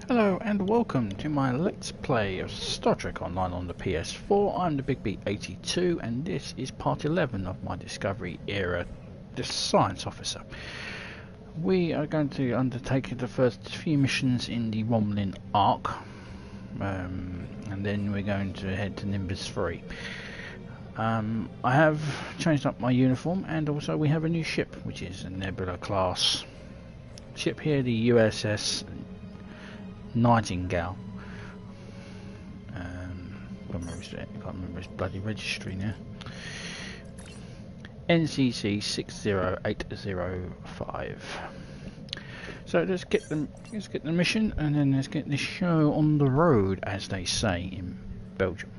Hello and welcome to my Let's Play of Star Trek Online on the PS4. I'm the Big B82 and this is part 11 of my Discovery era, the Science Officer. We are going to undertake the first few missions in the Romulan Arc, and then we're going to head to Nimbus 3. I have changed up my uniform, and also we have a new ship, which is a Nebula class ship here, the USS Nightingale. Can't remember his bloody registry now. NCC 60805. So let's get the mission, and then let's get this show on the road, as they say in Belgium.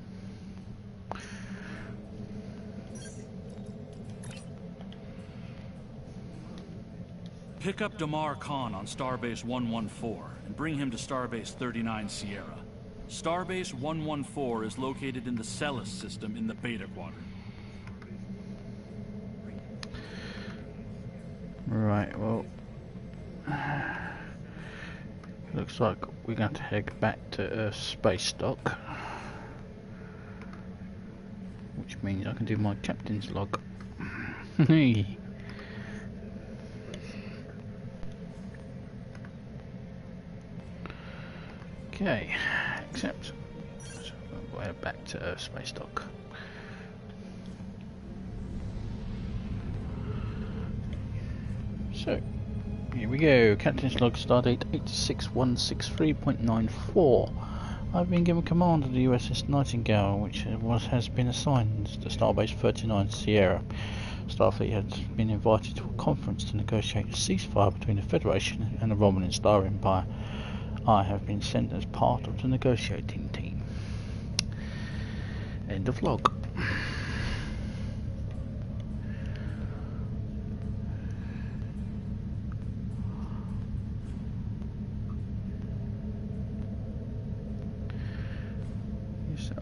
Pick up Damar Khan on Starbase 114 and bring him to Starbase 39 Sierra. Starbase 114 is located in the Sela system in the Beta Quadrant. Right, well, looks like we're going to head back to Earth space dock, which means I can do my captain's log. Okay, accept. So we'll head back to Earth space dock. So, here we go. Captain's log, Stardate 86163.94. I've been given command of the USS Nightingale, which has been assigned to Starbase 39 Sierra. Starfleet has been invited to a conference to negotiate a ceasefire between the Federation and the Romulan Star Empire. I have been sent as part of the negotiating team. End of log.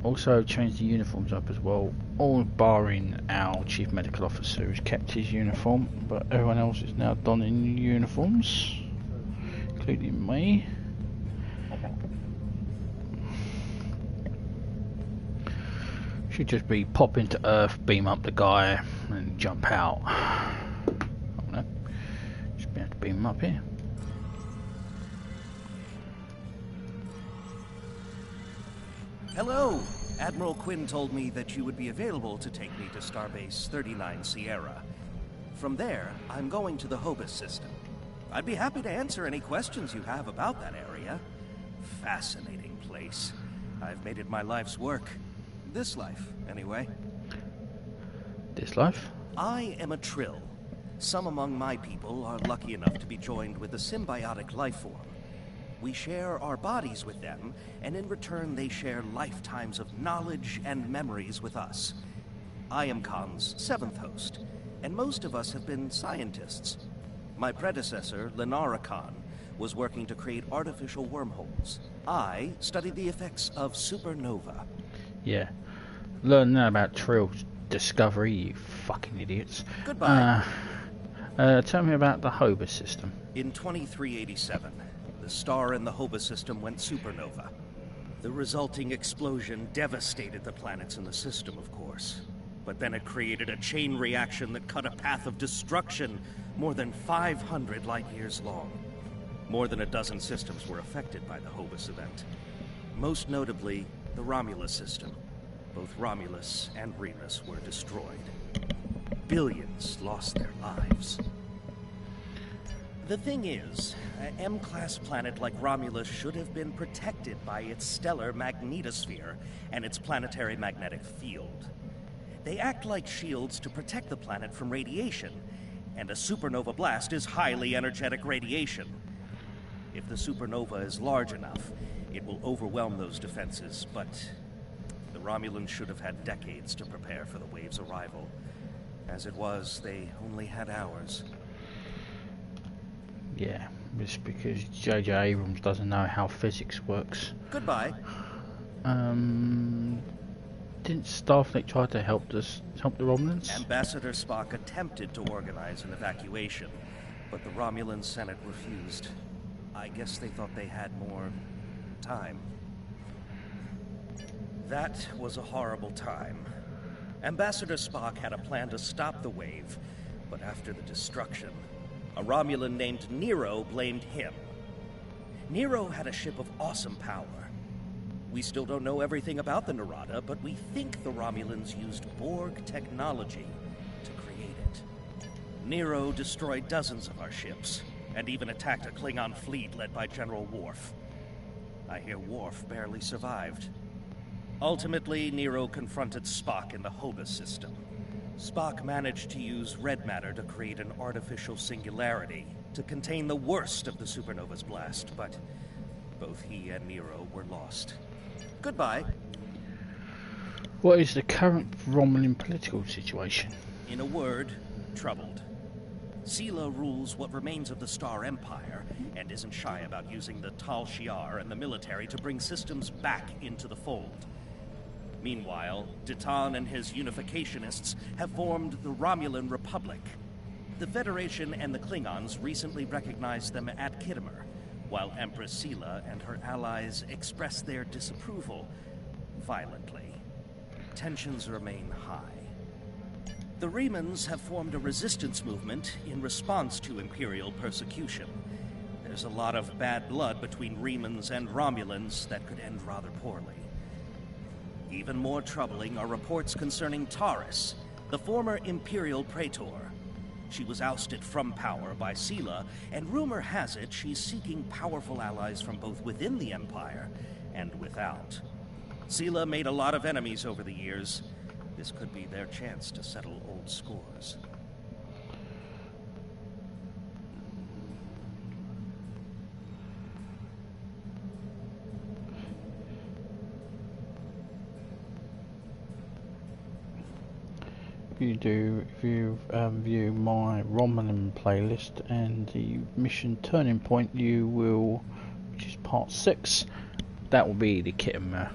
Also changed the uniforms up as well, all barring our Chief Medical Officer, who's kept his uniform, but everyone else is now donning uniforms, including me. Should just be pop into Earth, beam up the guy, and jump out. Oh no, just be able to beam him up here. Hello! Admiral Quinn told me that you would be available to take me to Starbase 39 Sierra. From there, I'm going to the Hobus system. I'd be happy to answer any questions you have about that area. Fascinating place. I've made it my life's work. This life, anyway. This life? I am a Trill. Some among my people are lucky enough to be joined with a symbiotic life form. We share our bodies with them, and in return they share lifetimes of knowledge and memories with us. I am Khan's 7th host, and most of us have been scientists. My predecessor, Lenara Khan, was working to create artificial wormholes. I studied the effects of supernova. Yeah. Learn that about Trill Discovery, you fucking idiots. Goodbye. Tell me about the Hobus system. In 2387, the star in the Hobus system went supernova. The resulting explosion devastated the planets in the system, of course. But then it created a chain reaction that cut a path of destruction more than 500 light years long. More than a dozen systems were affected by the Hobus event. Most notably, the Romulus system. Both Romulus and Remus were destroyed. Billions lost their lives. The thing is, an M-class planet like Romulus should have been protected by its stellar magnetosphere and its planetary magnetic field. They act like shields to protect the planet from radiation, and a supernova blast is highly energetic radiation. If the supernova is large enough, it will overwhelm those defenses, but the Romulans should have had decades to prepare for the wave's arrival. As it was, they only had hours. Yeah, it's because J.J. Abrams doesn't know how physics works. Goodbye. Didn't Starfleet try to help the Romulans? Ambassador Spock attempted to organize an evacuation, but the Romulan Senate refused. I guess they thought they had more time. That was a horrible time. Ambassador Spock had a plan to stop the wave, but after the destruction, a Romulan named Nero blamed him. Nero had a ship of awesome power. We still don't know everything about the Narada, but we think the Romulans used Borg technology to create it. Nero destroyed dozens of our ships, and even attacked a Klingon fleet led by General Worf. I hear Worf barely survived. Ultimately, Nero confronted Spock in the Hobus system. Spock managed to use red matter to create an artificial singularity to contain the worst of the supernova's blast, but both he and Nero were lost. Goodbye. What is the current Romulan political situation? In a word, troubled. Sela rules what remains of the Star Empire, and isn't shy about using the Tal Shiar and the military to bring systems back into the fold. Meanwhile, Ditan and his unificationists have formed the Romulan Republic. The Federation and the Klingons recently recognized them at Khitomer, while Empress Sela and her allies express their disapproval violently. Tensions remain high. The Remans have formed a resistance movement in response to Imperial persecution. There's a lot of bad blood between Remans and Romulans that could end rather poorly. Even more troubling are reports concerning Taris, the former Imperial Praetor. She was ousted from power by Sela, and rumor has it she's seeking powerful allies from both within the Empire and without. Sela made a lot of enemies over the years. This could be their chance to settle old scores. If you view my Romulan playlist and the mission turning point, you will, which is part 6, that will be the Khitomer.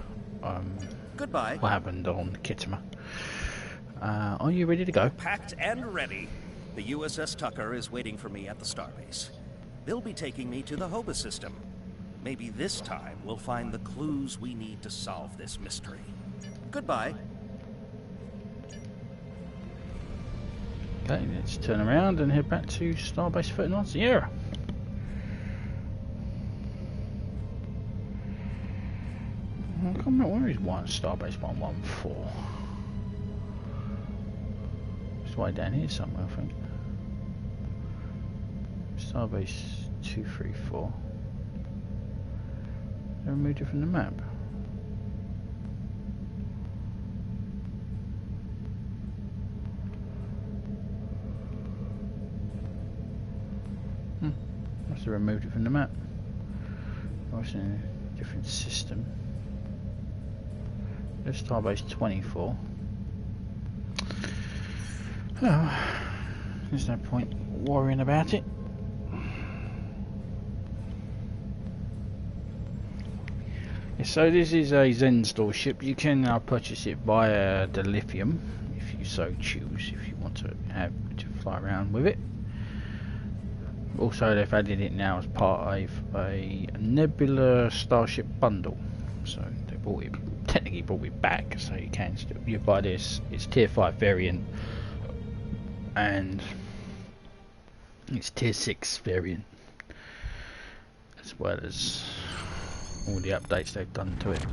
Goodbye. What happened on Khitomer? Are you ready to go? Packed and ready. The USS Tucker is waiting for me at the Starbase. They'll be taking me to the Hobus system. Maybe this time we'll find the clues we need to solve this mystery. Goodbye. Okay, let's turn around and head back to Starbase 39 Sierra. I can't remember where is Starbase 114. It's way down here somewhere, I think. Starbase 234. They removed it from the map. Must have removed it from the map. Or it's in a different system. There's Starbase 24. Oh, there's no point worrying about it. So this is a Zen store ship. You can now purchase it via the lithium if you so choose, if you want to fly around with it. Also, they've added it now as part of a Nebula Starship bundle, so they technically brought it back, so you can still buy this. It's tier 5 variant, and it's tier 6 variant, as well as all the updates they've done to it.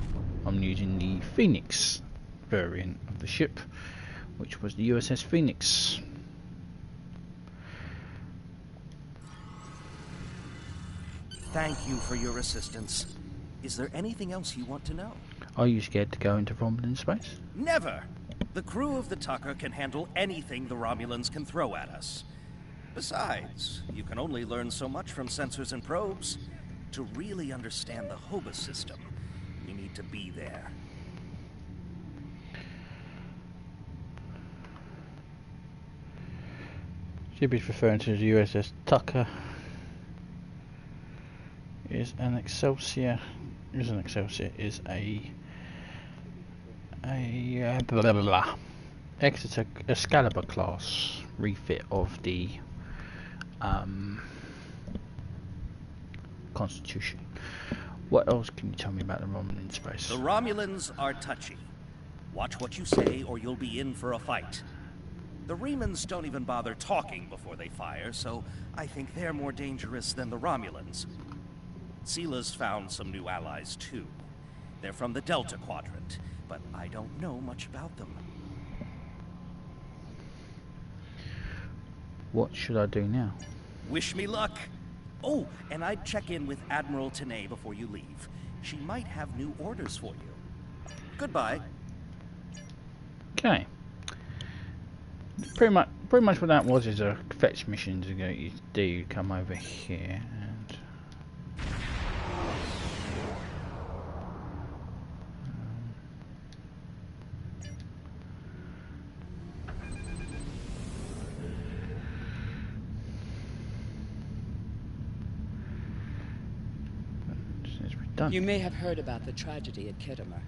I'm using the Phoenix variant of the ship, which was the USS Phoenix. Thank you for your assistance. Is there anything else you want to know? Are you scared to go into Romulan space? Never! The crew of the Tucker can handle anything the Romulans can throw at us. Besides, you can only learn so much from sensors and probes. To really understand the Hobus system, you need to be there. Ship is referring to the USS Tucker. Is an Excelsior. Is a blah, blah, blah. Exeter Excalibur class refit of the Constitution. What else can you tell me about the Romulan space? The Romulans are touchy. Watch what you say or you'll be in for a fight. The Remans don't even bother talking before they fire, so I think they're more dangerous than the Romulans. Sela's found some new allies too. They're from the Delta Quadrant, but I don't know much about them. What should I do now? Wish me luck. Oh, and I'd check in with Admiral Tenay before you leave. She might have new orders for you. Goodbye. Okay. Pretty much what that was is a fetch mission to go. You do come over here and. Done. You may have heard about the tragedy at Khitomer.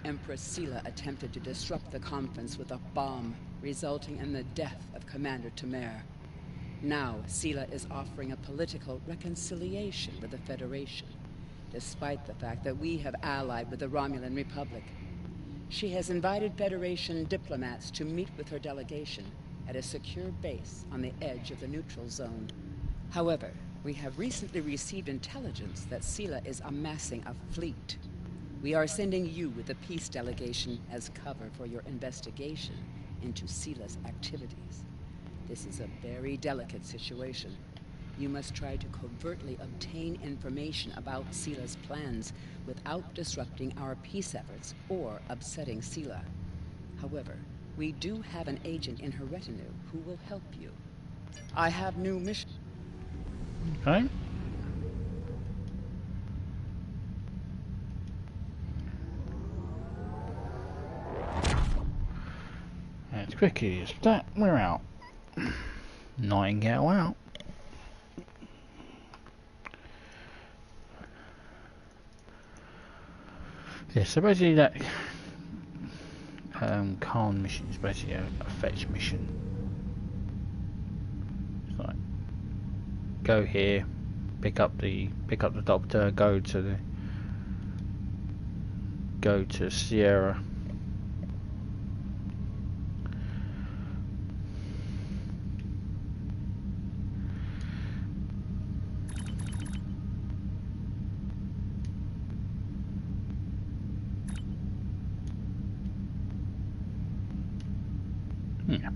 Empress Sela attempted to disrupt the conference with a bomb, resulting in the death of Commander Tamer. Now, Sela is offering a political reconciliation with the Federation, despite the fact that we have allied with the Romulan Republic. She has invited Federation diplomats to meet with her delegation at a secure base on the edge of the neutral zone. However, we have recently received intelligence that Sela is amassing a fleet. We are sending you with the peace delegation as cover for your investigation into Sela's activities. This is a very delicate situation. You must try to covertly obtain information about Sela's plans without disrupting our peace efforts or upsetting Sela. However, we do have an agent in her retinue who will help you. I have new mission. Okay. As quickly as that, we're out. Nightingale out. Yeah, so basically that Khan mission is basically a fetch mission. It's like go here, pick up the doctor, go to Sierra. Yeah.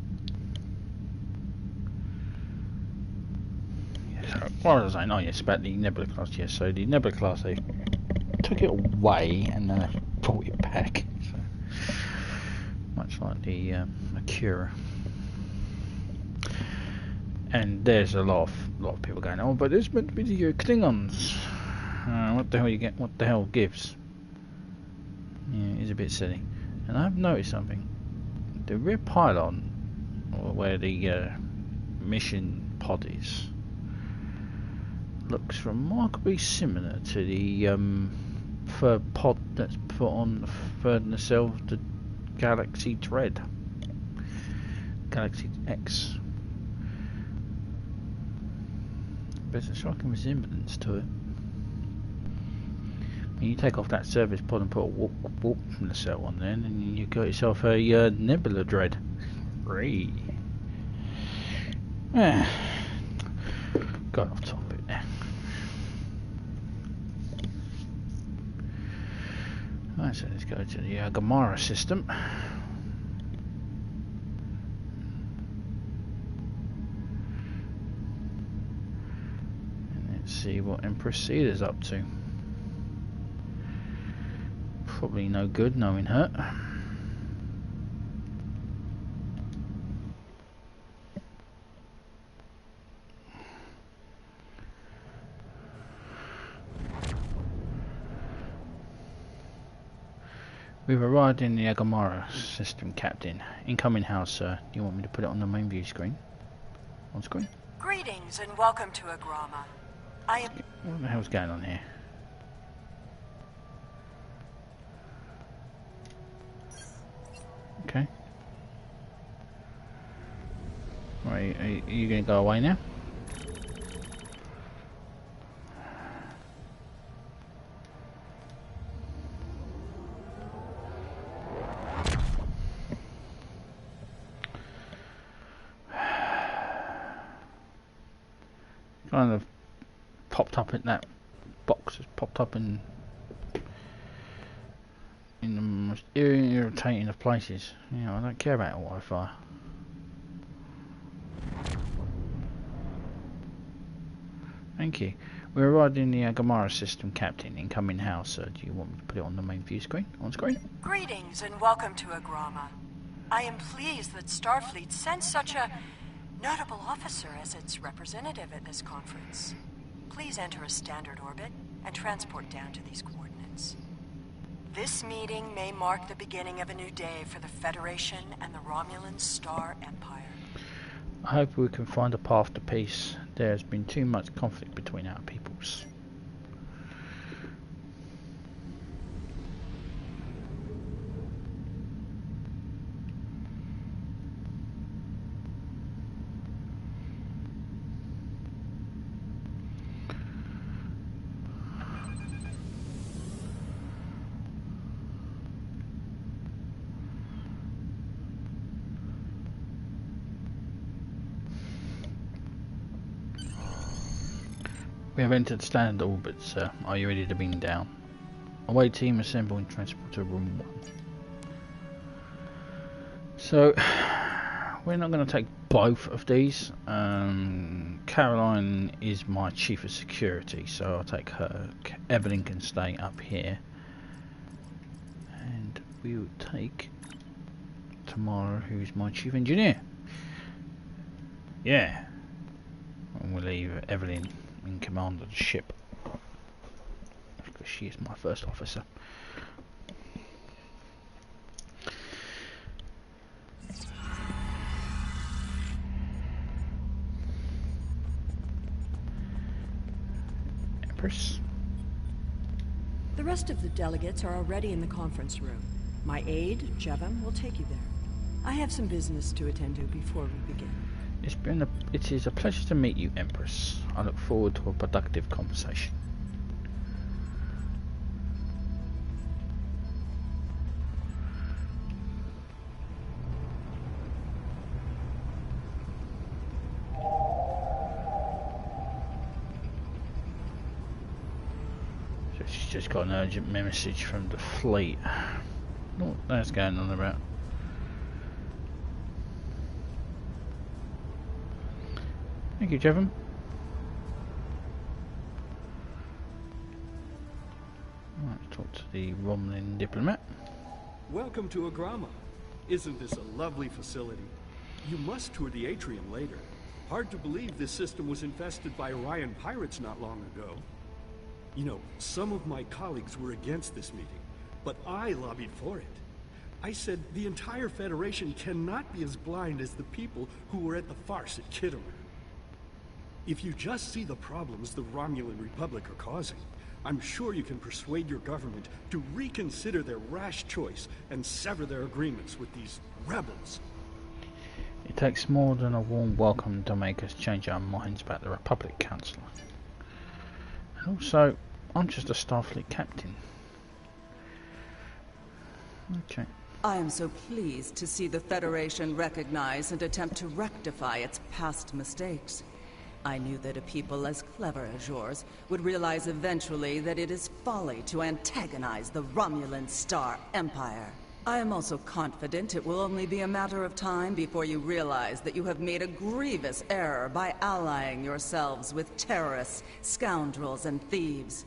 What was I saying? Oh yes, about the Nebula class. Yes, so the Nebula class, they took it away and then they brought it back. So, much like the Akira. And there's a lot of people going, oh, but there's meant to be the Klingons. What the hell you get? What the hell gives? Yeah, it's a bit silly. And I've noticed something. The rear pylon, or where the mission pod is, looks remarkably similar to the third pod that's put on the third nacelle of the Galaxy Dread. Galaxy X. There's a striking resemblance to it. When you take off that service pod and put a whoop whoop nacelle on there, and you got yourself a Nebula Dread. Great. Got off topic there. Right, so let's go to the Gamara system. And let's see what Empress Sela's up to. Probably no good knowing her. We've arrived in the Agamara system, Captain. Incoming house, sir. Do you want me to put it on the main view screen? On screen? Greetings and welcome to Agrama. I am... What the hell's going on here? Okay. Right, are you going to go away now? Kind of popped up in that box. Has popped up in the most irritating of places. You know, I don't care about Wi-Fi. Thank you. We arrived in the Gamara system, Captain. Incoming house, sir. Do you want me to put it on the main view screen? On screen? Greetings and welcome to Agrama. I am pleased that Starfleet sent such a notable officer as its representative at this conference. Please enter a standard orbit and transport down to these coordinates. This meeting may mark the beginning of a new day for the Federation and the Romulan Star Empire. I hope we can find a path to peace. There has been too much conflict between our peoples. We have entered standard orbit, sir. Are you ready to beam down? Away team assembling transporter room 1. So, we're not going to take both of these. Caroline is my chief of security, so I'll take her. Evelyn can stay up here. And we will take Tamara, who's my chief engineer. Yeah. And we'll leave Evelyn in command of the ship, because she is my first officer. Empress. The rest of the delegates are already in the conference room. My aide, Jevem, will take you there. I have some business to attend to before we begin. It is a pleasure to meet you, Empress. I look forward to a productive conversation. So she's just got an urgent message from the fleet. What that's going on about? Thank you, Jevon. Let's talk to the Romulan diplomat. Welcome to Agrama. Isn't this a lovely facility? You must tour the atrium later. Hard to believe this system was infested by Orion pirates not long ago. You know, some of my colleagues were against this meeting, but I lobbied for it. I said the entire Federation cannot be as blind as the people who were at the farce at Kittimer. If you just see the problems the Romulan Republic are causing, I'm sure you can persuade your government to reconsider their rash choice and sever their agreements with these rebels. It takes more than a warm welcome to make us change our minds about the Republic, Councillor. And also, I'm just a Starfleet captain. Okay. I am so pleased to see the Federation recognize and attempt to rectify its past mistakes. I knew that a people as clever as yours would realize eventually that it is folly to antagonize the Romulan Star Empire. I am also confident it will only be a matter of time before you realize that you have made a grievous error by allying yourselves with terrorists, scoundrels, and thieves.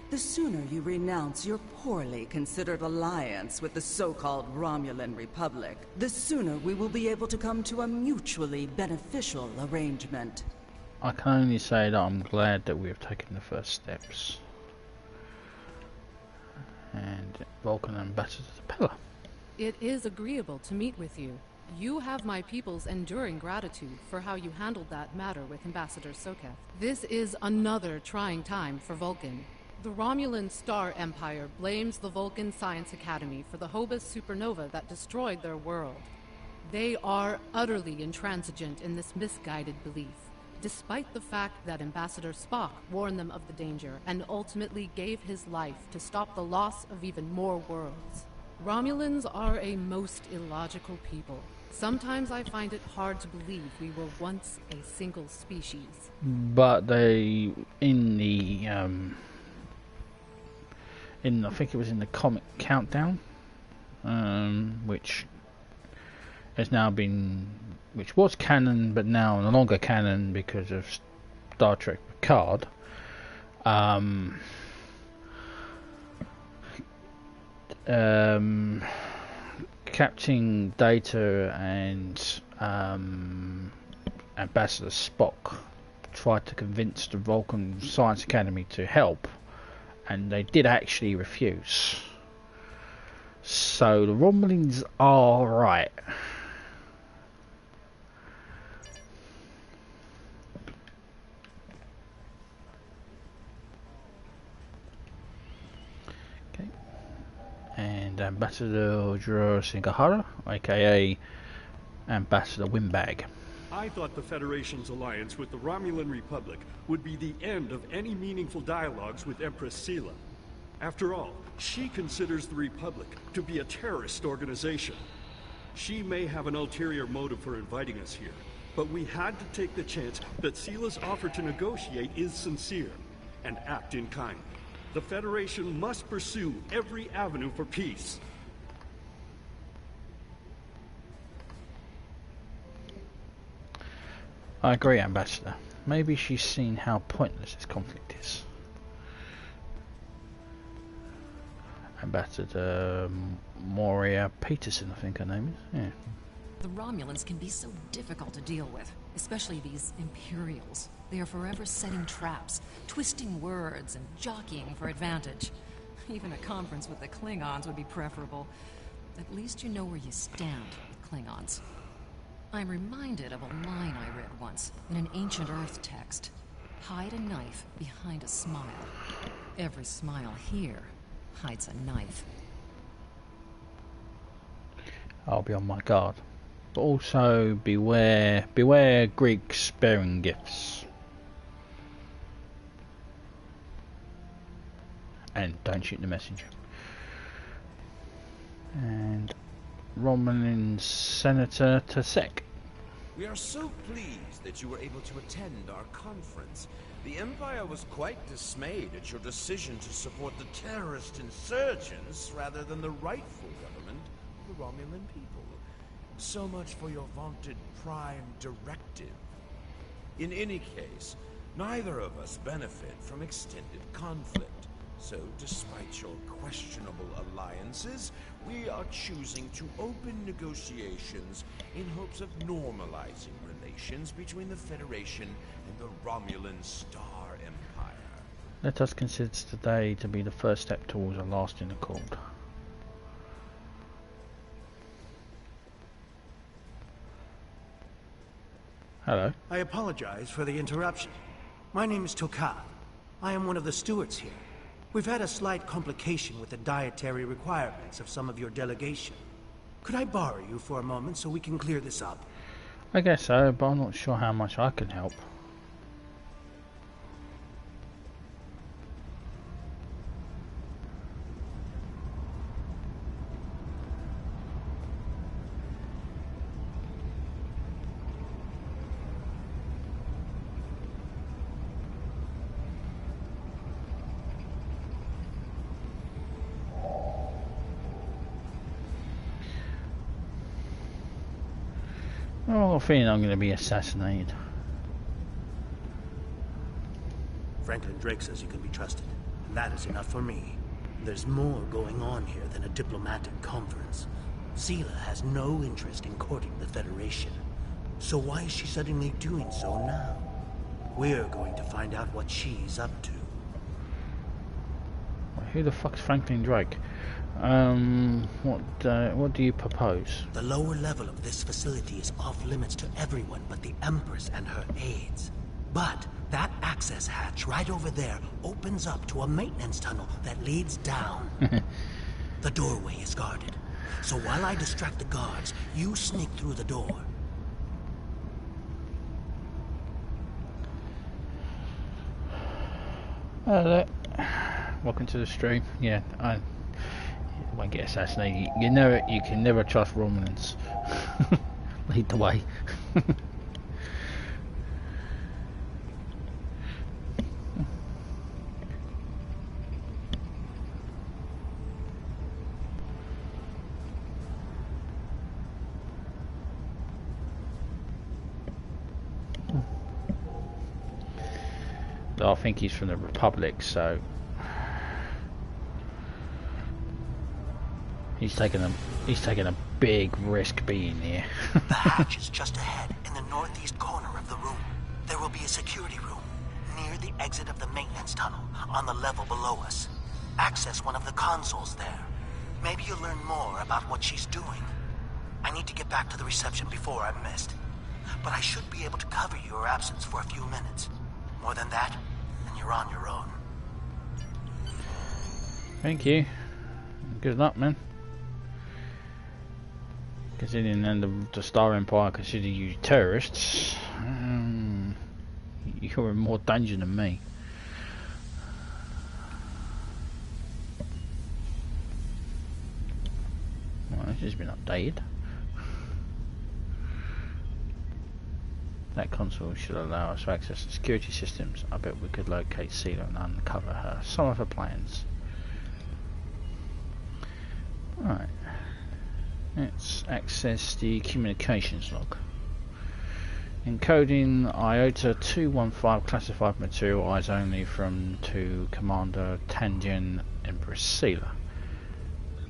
The sooner you renounce your poorly considered alliance with the so-called Romulan Republic, the sooner we will be able to come to a mutually beneficial arrangement. I can only say that I'm glad that we have taken the first steps. And VULCAN Ambassador to Pella. It is agreeable to meet with you. You have my people's enduring gratitude for how you handled that matter with Ambassador Soketh. This is another trying time for Vulcan. The Romulan Star Empire blames the Vulcan Science Academy for the Hobus supernova that destroyed their world. They are utterly intransigent in this misguided belief, despite the fact that Ambassador Spock warned them of the danger and ultimately gave his life to stop the loss of even more worlds. Romulans are a most illogical people. Sometimes I find it hard to believe we were once a single species. But they, in the, I think it was in the comic Countdown, which has now been, which was canon, but now no longer canon because of Star Trek Picard. Captain Data and Ambassador Spock tried to convince the Vulcan Science Academy to help, and they did actually refuse. So the Romulans are right. Okay. And Ambassador Singahara, aka Ambassador Windbag. I thought the Federation's alliance with the Romulan Republic would be the end of any meaningful dialogues with Empress Sela. After all, she considers the Republic to be a terrorist organization. She may have an ulterior motive for inviting us here, but we had to take the chance that Sela's offer to negotiate is sincere, and act in kind. The Federation must pursue every avenue for peace. I agree, Ambassador. Maybe she's seen how pointless this conflict is. Ambassador Moria Peterson, I think her name is. Yeah. The Romulans can be so difficult to deal with, especially these Imperials. They are forever setting traps, twisting words, and jockeying for advantage. Even a conference with the Klingons would be preferable. At least you know where you stand with Klingons. I'm reminded of a line I read once in an ancient Earth text. Hide a knife behind a smile. Every smile here hides a knife. I'll be on my guard. But also beware Greek sparing gifts. And don't shoot the messenger. And Romulan Senator Tasek. We are so pleased that you were able to attend our conference. The Empire was quite dismayed at your decision to support the terrorist insurgents rather than the rightful government of the Romulan people. So much for your vaunted Prime Directive. In any case, neither of us benefit from extended conflict. So, despite your questionable alliances, we are choosing to open negotiations in hopes of normalizing relations between the Federation and the Romulan Star Empire. Let us consider today to be the first step towards a lasting accord. Hello. I apologize for the interruption. My name is Tokath. I am one of the stewards here. We've had a slight complication with the dietary requirements of some of your delegation. Could I borrow you for a moment so we can clear this up? I guess so, but I'm not sure how much I can help. Oh, I think I'm going to be assassinated. Franklin Drake says you can be trusted, and that is enough for me. There's more going on here than a diplomatic conference. Sela has no interest in courting the Federation. So why is she suddenly doing so now? We're going to find out what she's up to. Who the fuck's Franklin Drake? What do you propose? The lower level of this facility is off limits to everyone but the Empress and her aides. But that access hatch right over there opens up to a maintenance tunnel that leads down. The doorway is guarded. So while I distract the guards, you sneak through the door. Hello. Welcome to the stream. Yeah, I won't get assassinated. You can never trust Romulans. Lead the way. I think he's from the Republic, so he's taking a big risk being here. The hatch is just ahead, in the northeast corner of the room. There will be a security room near the exit of the maintenance tunnel on the level below us. Access one of the consoles there. Maybe you'll learn more about what she's doing. I need to get back to the reception before I'm missed, but I should be able to cover your absence for a few minutes. More than that, and you're on your own. Thank you. Good luck, man. Considering then the Star Empire consider you terrorists, you're in more danger than me. Well, this has been updated. That console should allow us to access the security systems. I bet we could locate Sela and uncover her. Some of her plans. Right. Let's access the communications log. Encoding IOTA 215 classified material, eyes only from to Commander Tangian Empress Sela.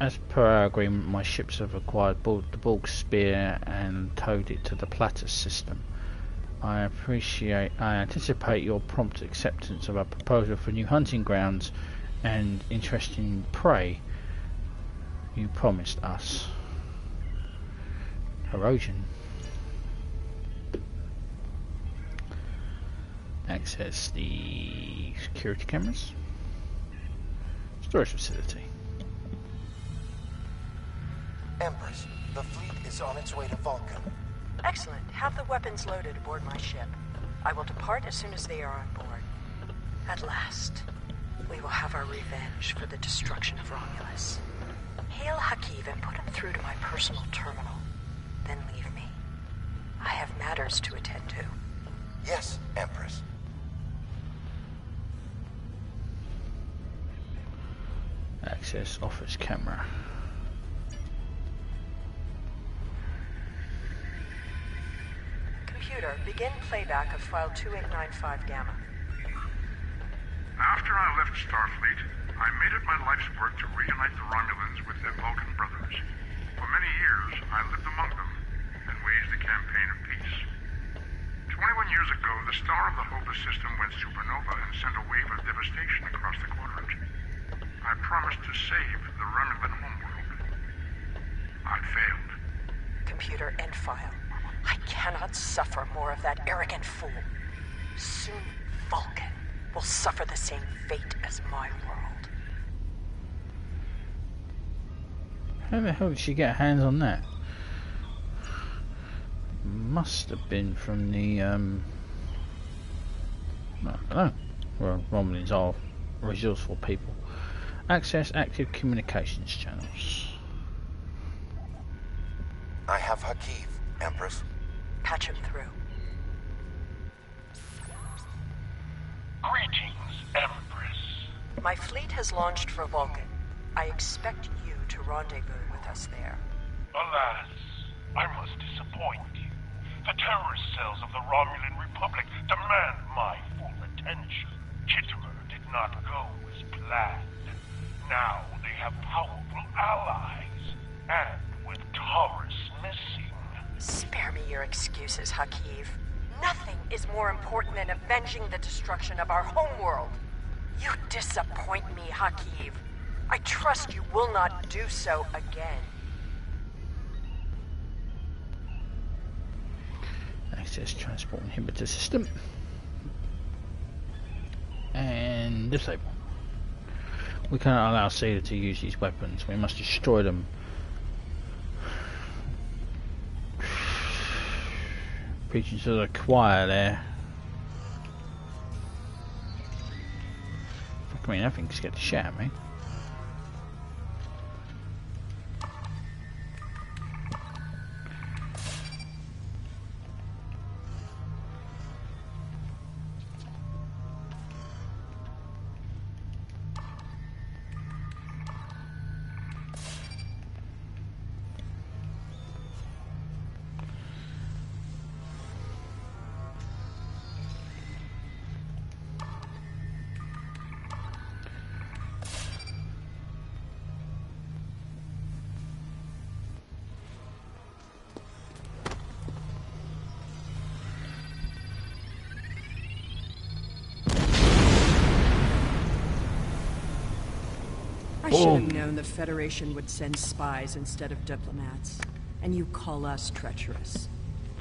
As per our agreement, my ships have acquired the Borg Spear and towed it to the Platter system. I anticipate your prompt acceptance of our proposal for new hunting grounds and interesting prey you promised us. Erosion. Access the security cameras. Storage facility. Empress, the fleet is on its way to Vulcan. Excellent. Have the weapons loaded aboard my ship. I will depart as soon as they are on board. At last, we will have our revenge for the destruction of Romulus. Hail Hakiv and put him through to my personal terminal. Then leave me. I have matters to attend to. Yes, Empress. Access office camera. Computer, begin playback of file 2895 Gamma. After I left Starfleet, I made it my life's work to reunite the Romulans with their Vulcan brothers. For many years, I lived among them and waged a campaign of peace. 21 years ago, the star of the Hova system went supernova and sent a wave of devastation across the quadrant. I promised to save the Romulan homeworld. I failed. Computer, end file. I cannot suffer more of that arrogant fool. Soon, Vulcan will suffer the same fate as my world. How the hell did she get hands on that? Must have been from the, I don't know. Well, Romulans are resourceful people. Access active communications channels. I have Hakiv, Empress. Patch him through. Greetings, Empress. My fleet has launched for Vulcan. I expect you to rendezvous with us there. Alas, I must disappoint you. The terrorist cells of the Romulan Republic demand my full attention. Kittimer did not go as planned. Now they have powerful allies, and with Taurus missing. Spare me your excuses, Hakiv. Nothing is more important than avenging the destruction of our homeworld. You disappoint me, Hakiv. I trust you will not do so again. Access transport inhibitor system. And disable. We cannot allow Sela to use these weapons. We must destroy them. Preaching to the choir there. I mean, nothing can get the shit at me. should Boom. have known the Federation would send spies instead of diplomats. And you call us treacherous.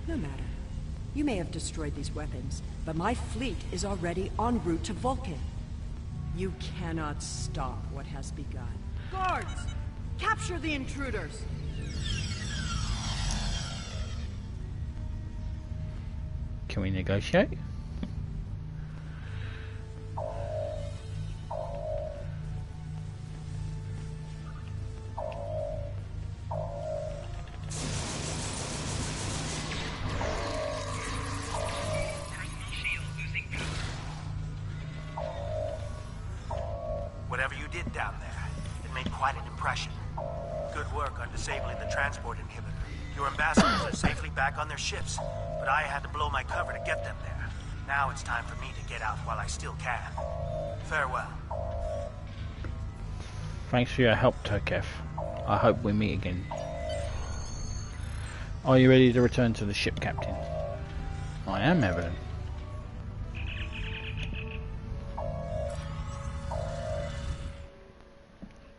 No matter. You may have destroyed these weapons, but my fleet is already en route to Vulcan. You cannot stop what has begun. Guards! Capture the intruders! Can we negotiate? Whatever you did down there, it made quite an impression. Good work on disabling the transport inhibitor. Your ambassadors are safely back on their ships, but I had to blow my cover to get them there. Now it's time for me to get out while I still can. Farewell. Thanks for your help, Turkev. I hope we meet again. Are you ready to return to the ship, Captain? I am, Evelyn.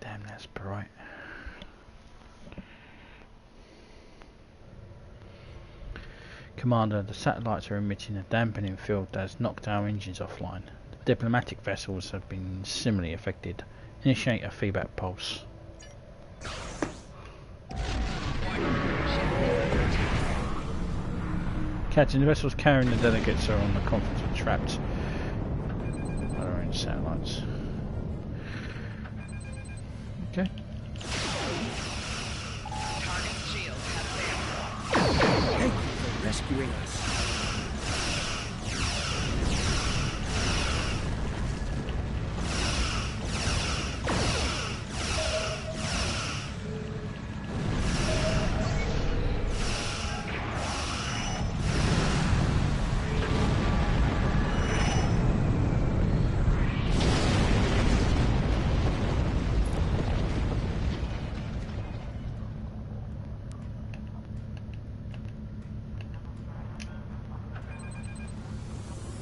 Damn, that's bright. Commander, the satellites are emitting a dampening field that has knocked our engines offline. The diplomatic vessels have been similarly affected. Initiate a feedback pulse. Captain, the vessels carrying the delegates are on the conference are trapped. Are in satellites. Okay. Thank you for rescuing us.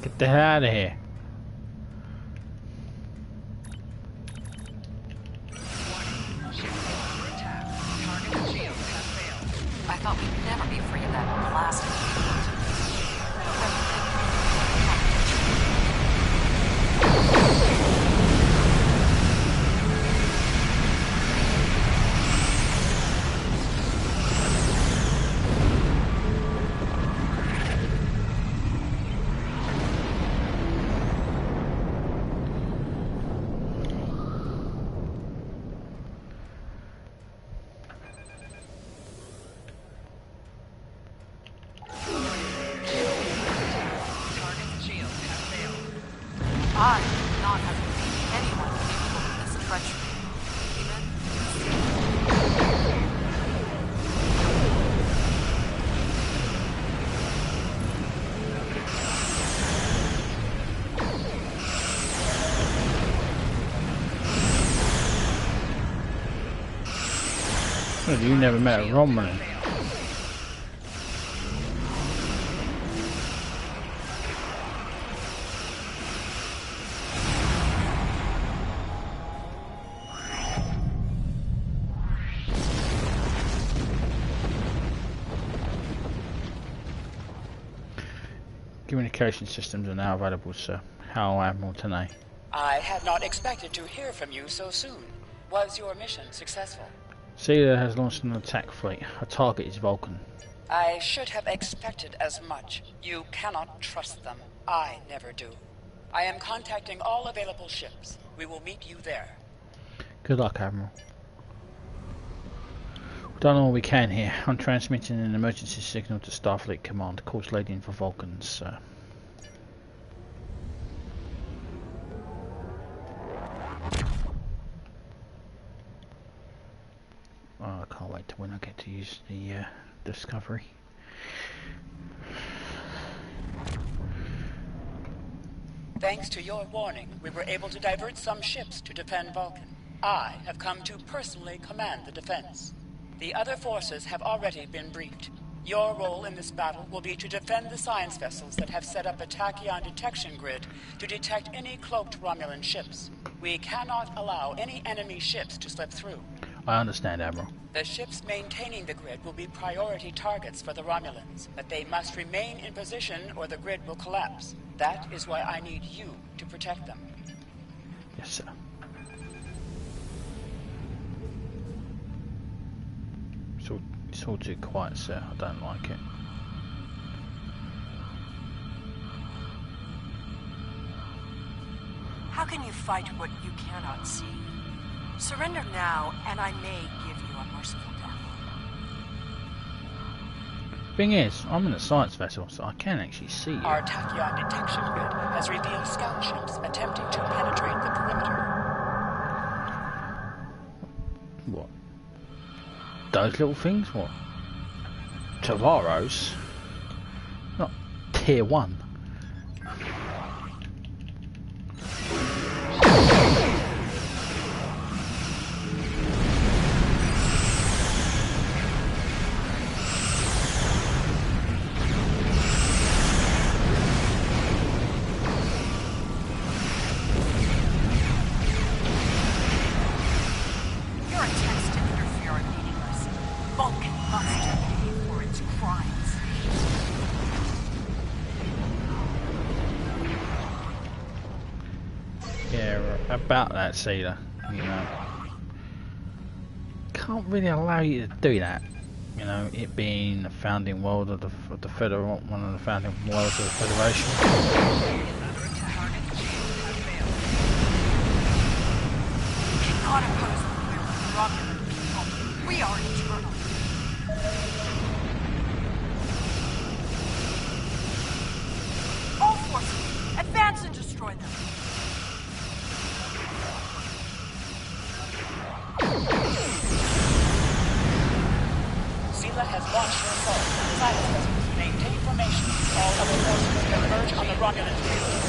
Get the hell out of here. I thought we'd never be free of that blasted You never met a Romulan. Communication systems are now available, sir. How, Admiral Tanay? I had not expected to hear from you so soon. Was your mission successful? Sela has launched an attack fleet. Her target is Vulcan. I should have expected as much. You cannot trust them. I never do. I am contacting all available ships. We will meet you there. Good luck, Admiral. We've done all we can here. I'm transmitting an emergency signal to Starfleet Command. Course laid in for Vulcans, sir. Oh, I can't wait to when I get to use the Discovery. Thanks to your warning, we were able to divert some ships to defend Vulcan. I have come to personally command the defense. The other forces have already been briefed. Your role in this battle will be to defend the science vessels that have set up a tachyon detection grid to detect any cloaked Romulan ships. We cannot allow any enemy ships to slip through. I understand, Admiral. The ships maintaining the grid will be priority targets for the Romulans, but they must remain in position or the grid will collapse. That is why I need you to protect them. Yes, sir. It's all too quiet, sir. I don't like it. How can you fight what you cannot see? Surrender now, and I may give you a merciful death. Thing is, I'm in a science vessel, so I can actually see you. Our tachyon detection grid has revealed scout ships attempting to penetrate the perimeter. What? Those little things? What? Tavaros? Not tier 1. About that, Sela, you know, can't really allow you to do that. You know, it being the founding world of the Federal, one of the founding worlds of the Federation. Cannot oppose the will of the Romulan people. We are eternal. All forces, advance and destroy them. Sela has launched her assault. Silence vessels, maintain formation. All other forces converge on the Romulan field.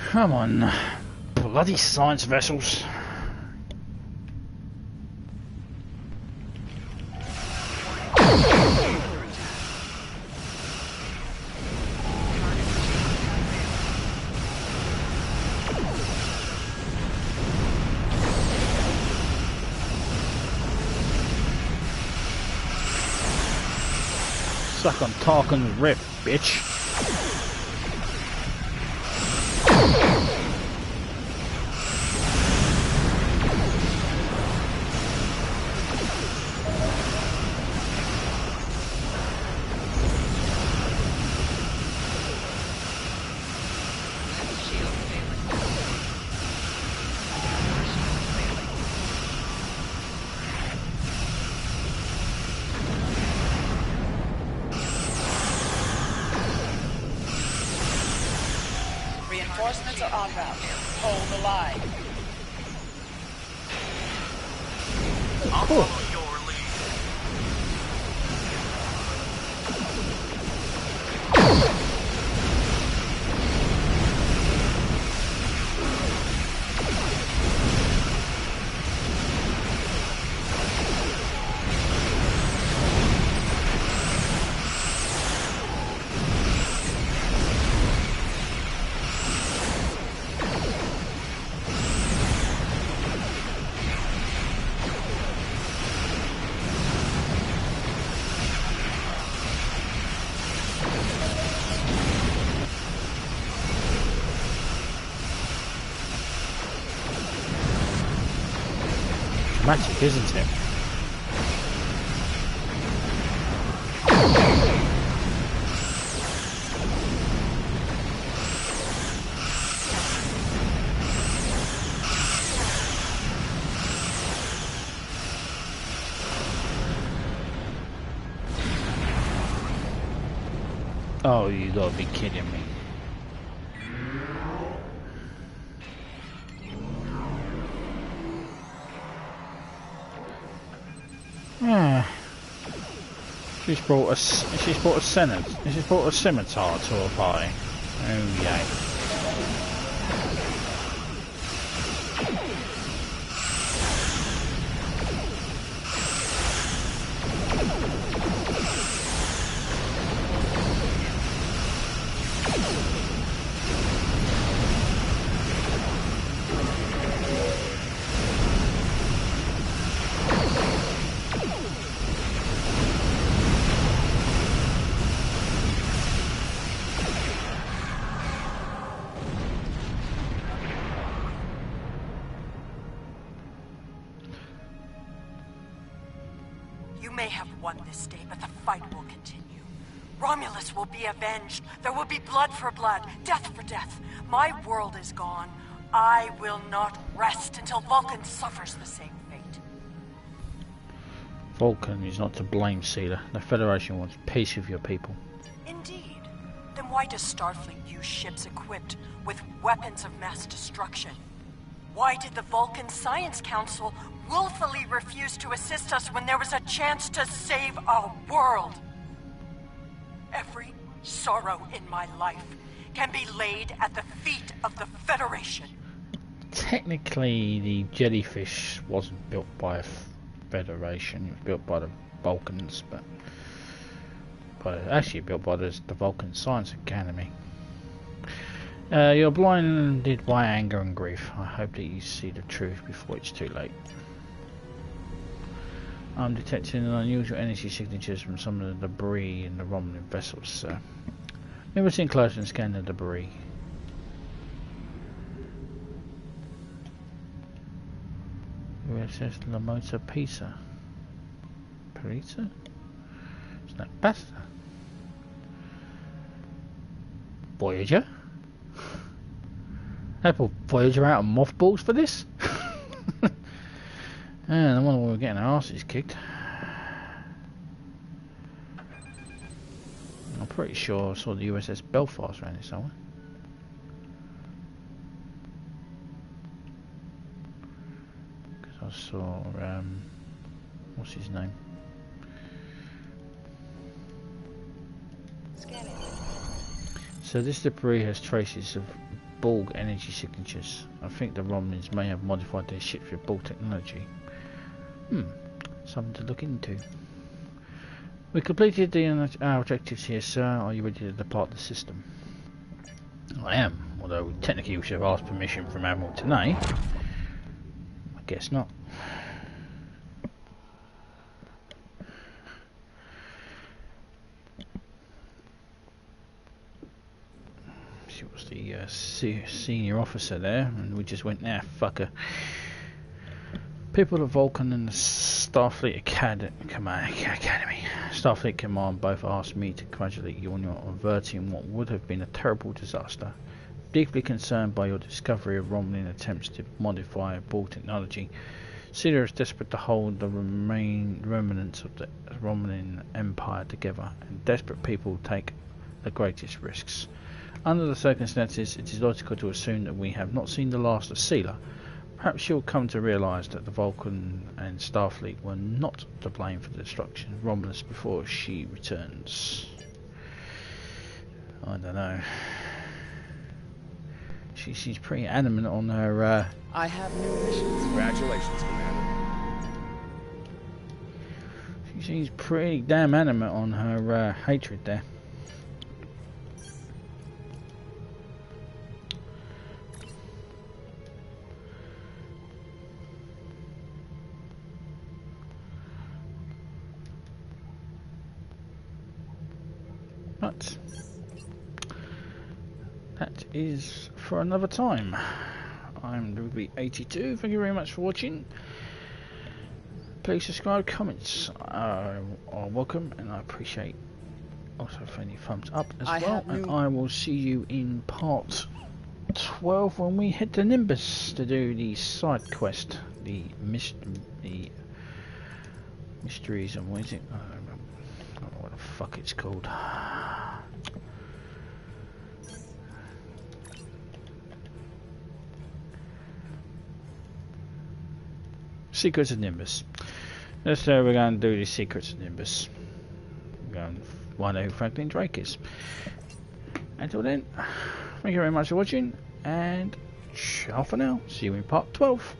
Come on, bloody science vessels. Suck on Tarkin's rip, bitch. Reinforcements are en route. Hold the line. I'll follow your Magic, isn't it? Oh, you gotta be kidding me. She's brought a scimitar to a party. Oh yay. Romulus will be avenged. There will be blood for blood, death for death. My world is gone. I will not rest until Vulcan suffers the same fate. Vulcan is not to blame, Sela. The Federation wants peace with your people. Indeed. Then why does Starfleet use ships equipped with weapons of mass destruction? Why did the Vulcan Science Council willfully refuse to assist us when there was a chance to save our world? Every sorrow in my life can be laid at the feet of the Federation. Technically, the jellyfish wasn't built by a Federation. It was built by the Vulcans, but actually built by the Vulcan Science Academy. You're blinded by anger and grief. I hope that you see the truth before it's too late. I'm detecting unusual energy signatures from some of the debris in the Romulan vessels, sir. Move in closer and scan the debris. USS Lamota Pisa. Parita? It's not Pasta. Voyager? They put Voyager out of mothballs for this? And I wonder why we're getting our asses kicked. I'm pretty sure I saw the USS Belfast around here somewhere. Because I saw, what's his name? So this debris has traces of Borg energy signatures. I think the Romulans may have modified their ships with Borg technology. Something to look into. We completed our objectives here, sir. Are you ready to depart the system? I am, although technically we should have asked permission from Admiral Tanay. I guess not. She was the senior officer there, and we just went, nah, fuck her. People of Vulcan and the Starfleet Academy. Starfleet Command both asked me to congratulate you on your averting what would have been a terrible disaster. Deeply concerned by your discovery of Romulan attempts to modify Borg technology, Sela is desperate to hold the remnants of the Romulan Empire together, and desperate people take the greatest risks. Under the circumstances, it is logical to assume that we have not seen the last of Sela. Perhaps she'll come to realise that the Vulcan and Starfleet were not to blame for the destruction of Romulus before she returns. I don't know. She's pretty adamant on her. I have new missions. Congratulations, Commander. She's pretty damn adamant on her hatred there. But that is for another time. I'm Ruby82. Thank you very much for watching. Please subscribe, comments are welcome, and I appreciate also for any thumbs up as well. And I will see you in part 12 when we head to Nimbus to do the side quest, the mysteries and what is it? I don't know what the fuck it's called. Secrets of Nimbus. Let's say we're going to do the Secrets of Nimbus. go and find out who Franklin Drake is. Until then, thank you very much for watching, and ciao for now. See you in part 12.